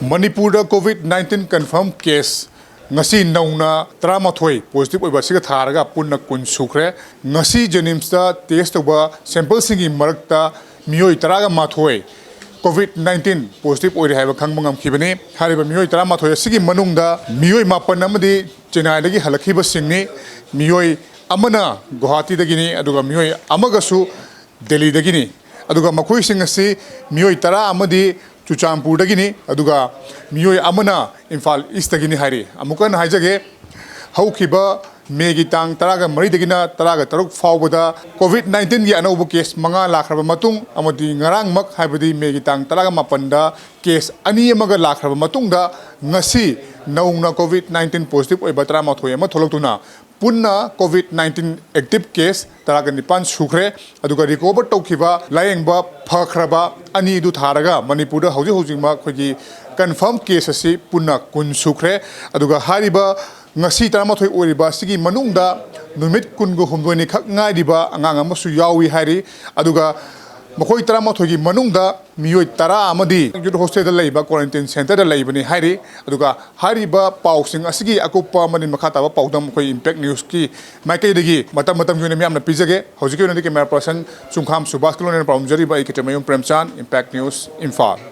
Manipur COVID-19 confirmed case ngasi nauna tramathoi positive oiba siga tharaga punna kun sukre ngasi janimsta test oba sample singi marakta mioi taraga mathoi COVID-19 positive oire haiba khangmangam khibani hariba mioi tara mathoi sigi manungda mioi mapan amadi chennai dagi halakhiba singni mioi amana guwahati dagini aduga mioi amagasu delhi dagini aduga makhoi sing asi mioi tara amadi Chuchampur dagini aduga mioi amana Imphal East dagini hari amukan haijage haukiba megi tang taraga mari dagina taraga taruk fawbada COVID-19 gi anaubu case manga lakhraba matung amadi ngarang mak haibadi megi tang taraga mapanda case ani amaga lakhraba matungda ngasi naungna COVID-19 positive oiba tara mathoi ama tholoktuna punna COVID-19 active case taraga nipan sukre aduga recover tawkhiba layengba phakraba ani du tharaga Manipur da hauji ma khogi confirm case asi punna kun sukre aduga hariba ngasi taramathoi oriba sigi manungda numit kungu humdoni khak ngai diba angang amasu yawi hari aduga makhoi taramathoi gi manungda mioi tara amadi jud hostel da leiba quarantine center da leibani hari aduga hariba pausing asigi akopa mani makhata ba paudam khoi impact news ki maikai dagi matam jone myamna pijage hojike nadi camera person chungkham subas kolonel pramjari ba ikitemayum premchan impact news Imphal